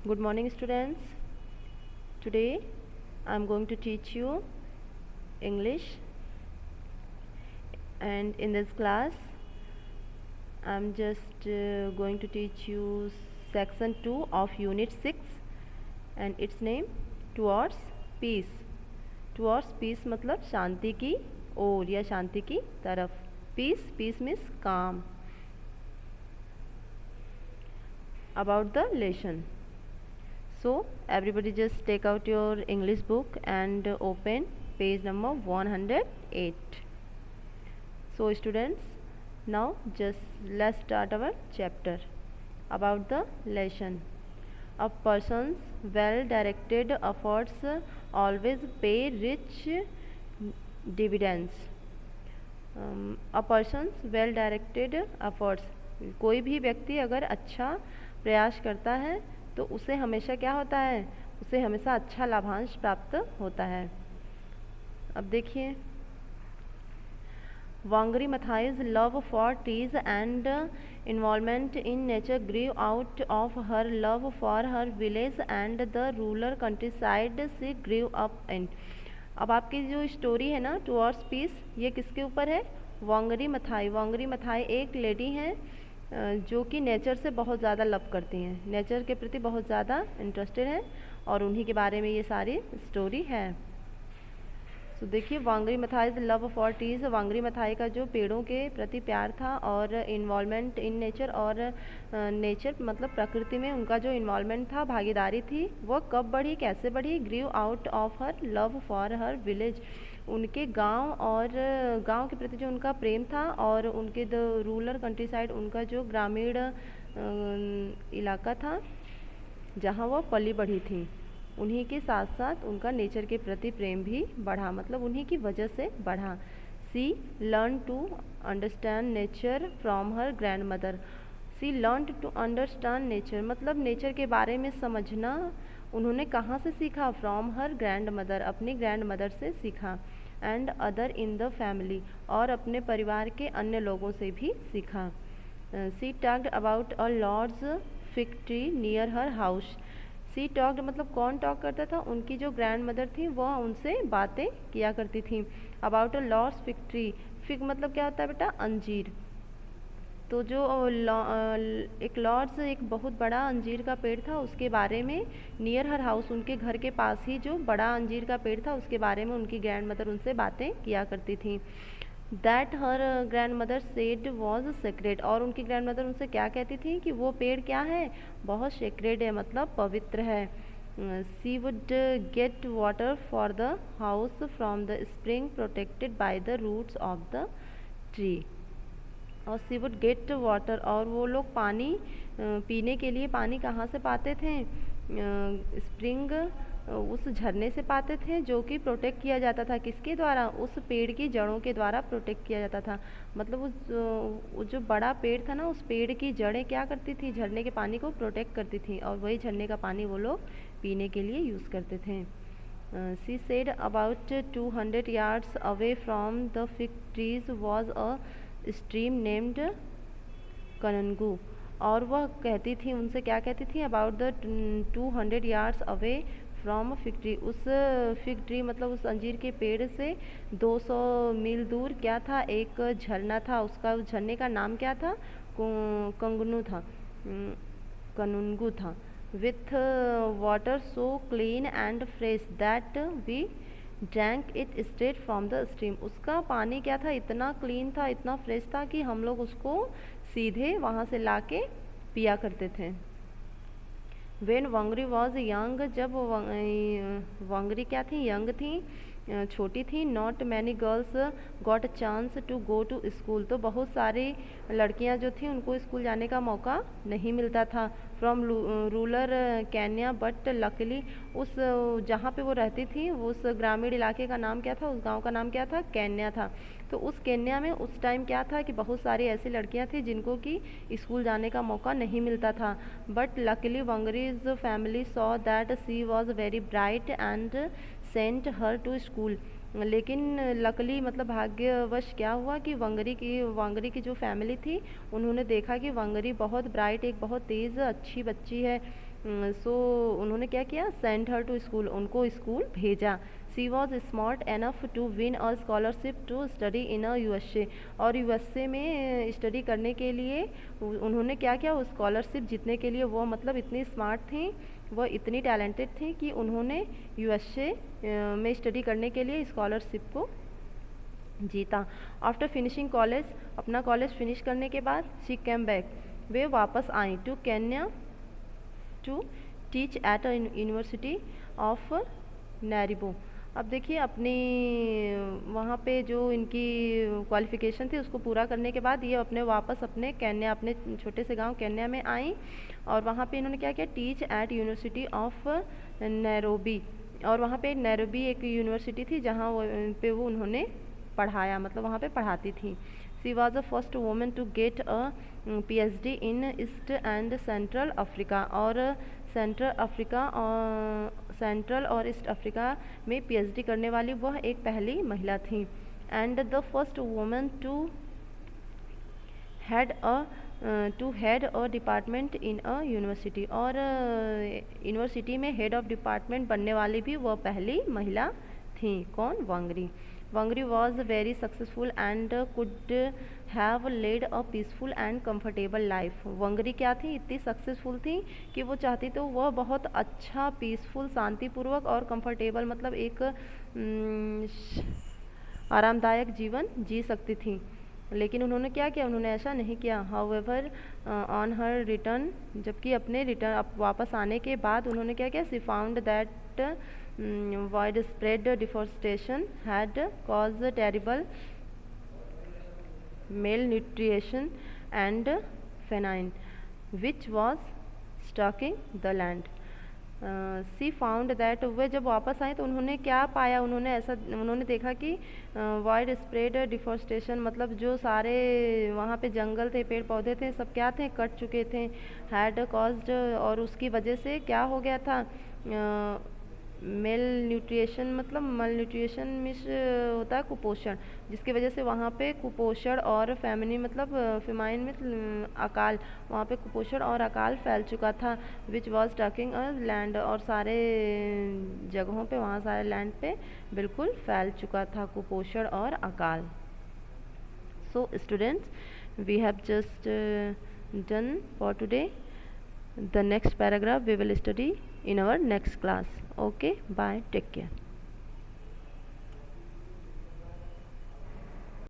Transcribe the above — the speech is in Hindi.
Good morning, students. Today I am going to teach you English, and in this class I am just going to teach you section 2 of unit 6, and its name towards peace. Towards peace मतलब शांति की ओर या शांति की तरफ. Peace means calm. About the lesson. So everybody just take out your English book and open page number 108. So students, now just let's start our chapter. About the lesson. A person's well-directed efforts always pay rich dividends. A person's well-directed efforts, कोई भी व्यक्ति अगर अच्छा प्रयास करता है तो उसे हमेशा क्या होता है, उसे हमेशा अच्छा लाभांश प्राप्त होता है. अब देखिए, Wangari Maathai's love for trees and involvement in nature grew out of her love for her village and the rural countryside she grew up in. अब आपकी जो स्टोरी है ना टुवर्ड्स पीस, ये किसके ऊपर है? वांगरी मथाई. वांगरी मथाई एक लेडी हैं जो कि नेचर से बहुत ज़्यादा लव करती हैं, नेचर के प्रति बहुत ज़्यादा इंटरेस्टेड हैं, और उन्हीं के बारे में ये सारी स्टोरी है. तो देखिए, वांगरी मथाईज लव फॉर ट्रीज. वांगरी मथाई का जो पेड़ों के प्रति प्यार था और इन्वॉल्वमेंट इन नेचर, और नेचर मतलब प्रकृति में उनका जो इन्वॉल्वमेंट था, भागीदारी थी, वो कब बढ़ी, कैसे बढ़ी? Grew out of her love for her village. उनके गांव और गांव के प्रति जो उनका प्रेम था, और उनके द रूरल कंट्री साइड, उनका जो ग्रामीण इलाका था जहाँ वो पली बढ़ी थी, उन्हीं के साथ साथ उनका नेचर के प्रति प्रेम भी बढ़ा, मतलब उन्हीं की वजह से बढ़ा. She learn to understand nature from her grand mother. She learn to understand nature मतलब नेचर के बारे में समझना उन्होंने कहाँ से सीखा? फ्रॉम हर ग्रैंड मदर, अपनी ग्रैंड मदर से सीखा. And other in the family, और अपने परिवार के अन्य लोगों से भी सीखा. She talked about a lord's fig tree near her house. She talked मतलब कौन टॉक करता था? उनकी जो ग्रैंड मदर थी वह उनसे बातें किया करती थी. About a lord's fig tree. Fig मतलब क्या होता है बेटा? अंजीर. तो जो एक लॉर्ड्स, एक बहुत बड़ा अंजीर का पेड़ था, उसके बारे में नियर हर हाउस, उनके घर के पास ही जो बड़ा अंजीर का पेड़ था, उसके बारे में उनकी ग्रैंड मदर उनसे बातें किया करती थी. That her grand mother said was sacred. और उनकी ग्रैंड मदर उनसे क्या कहती थी? कि वो पेड़ क्या है? बहुत सेक्रेड है, मतलब पवित्र है. She would get water for the house from the spring protected by the roots of the tree. और सी वुड गेट वाटर, और वो लोग पानी पीने के लिए पानी कहाँ से पाते थे? स्प्रिंग, उस झरने से पाते थे, जो कि प्रोटेक्ट किया जाता था. किसके द्वारा? उस पेड़ की जड़ों के द्वारा प्रोटेक्ट किया जाता था. मतलब उस जो बड़ा पेड़ था ना, उस पेड़ की जड़ें क्या करती थी? झरने के पानी को प्रोटेक्ट करती थी, और वही झरने का पानी वो लोग पीने के लिए यूज़ करते थे. She said about 200 yards away from the fig trees was a stream named Kanungu. और वह कहती थी, उनसे क्या कहती थी? About the 200 yards away from fig tree. उस फिग ट्री मतलब उस अंजीर के पेड़ से 200 मील दूर क्या था? एक झरना था. उसका, उस झरने का नाम क्या था? कंगनू था, कनुंगू था. With water so clean and fresh that we drank it straight from the stream. उसका पानी क्या था? इतना क्लीन था, इतना फ्रेश था कि हम लोग उसको सीधे वहाँ से लाके पिया करते थे. वेन वांगरी वॉज यंग, जब वांगरी क्या थी? यंग थी, छोटी थी. Not many girls got a chance to go to school. तो बहुत सारी लड़कियां जो थी उनको स्कूल जाने का मौका नहीं मिलता था. From rural Kenya, but luckily, उस जहाँ पे वो रहती थी, उस ग्रामीण इलाके का नाम क्या था? उस गांव का नाम क्या था? केन्या था. तो उस केन्या में उस टाइम क्या था कि बहुत सारी ऐसी लड़कियां थी जिनको कि स्कूल जाने का मौका नहीं मिलता था. But luckily Wangari's family saw that she was very bright and sent her to school. लेकिन लकली मतलब भाग्यवश क्या हुआ कि वांगरी की जो फैमिली थी, उन्होंने देखा कि वांगरी बहुत ब्राइट, एक बहुत तेज़ अच्छी बच्ची है, सो उन्होंने क्या किया, सेंड हर टू स्कूल, उनको स्कूल भेजा। She was smart enough to win a scholarship to study in USA, और USA में स्टडी करने के लिए उन्होंने क्या किया, वो स्कॉलरशिप जीतने के लिए वो मतलब इतनी स्मार्ट थी, वो इतनी टैलेंटेड थी कि उन्होंने USA में स्टडी करने के लिए स्कॉलरशिप को जीता। आफ्टर फिनिशिंग कॉलेज, अपना कॉलेज फिनिश करने के बाद शी कैम बैक, वे वापस आई to Kenya to teach at a university of Nairobi. अब देखिए अपनी वहाँ पे जो इनकी क्वालिफ़िकेशन थी उसको पूरा करने के बाद ये अपने वापस अपने केन्या, अपने छोटे से गांव केन्या में आई, और वहाँ पे इन्होंने क्या किया, teach at university of Nairobi, और वहाँ पे नैरोबी एक यूनिवर्सिटी थी जहाँ वो उन्होंने पढ़ाया, मतलब वहाँ पे पढ़ाती थी। She was the first woman to get a PhD in East and Central Africa, और सेंट्रल और ईस्ट अफ्रीका में PhD करने वाली वह एक पहली महिला थी। And the first woman to head a department in a university, और यूनिवर्सिटी में हेड ऑफ डिपार्टमेंट बनने वाली भी वह पहली महिला थी। कौन? Wangari. Wangari was very successful and could have led a peaceful and comfortable life. वांगरी क्या थी? इतनी सक्सेसफुल थी कि वो चाहती तो वह बहुत अच्छा, पीसफुल, शांतिपूर्वक और कंफर्टेबल, मतलब एक आरामदायक जीवन जी सकती थी। लेकिन उन्होंने क्या किया? उन्होंने ऐसा नहीं किया। हाउएवर ऑन हर रिटर्न, जबकि अपने वापस आने के बाद उन्होंने क्या किया? She found that wide spread deforestation had cause terrible malnutrition and famine which was stalking the land. She found that, वे जब वापस आए तो उन्होंने क्या पाया? उन्होंने देखा कि वाइड स्प्रेड डिफॉरेस्टेशन, मतलब जो सारे वहाँ पे जंगल थे, पेड़ पौधे थे, सब क्या थे? कट चुके थे। हैड कॉज्ड, और उसकी वजह से क्या हो गया था? मेल न्यूट्रिएशन, मतलब मल न्यूट्रिएशन मिस होता है कुपोषण, जिसकी वजह से वहाँ पे कुपोषण और फैमिनी, मतलब फिमाइन में अकाल, वहाँ पे कुपोषण और अकाल फैल चुका था। Which was talking a land, और सारे जगहों पे, वहाँ सारे लैंड पे बिल्कुल फैल चुका था कुपोषण और अकाल। So students, we have just done for today. The next paragraph we will study in our next class. Okay, bye, take care.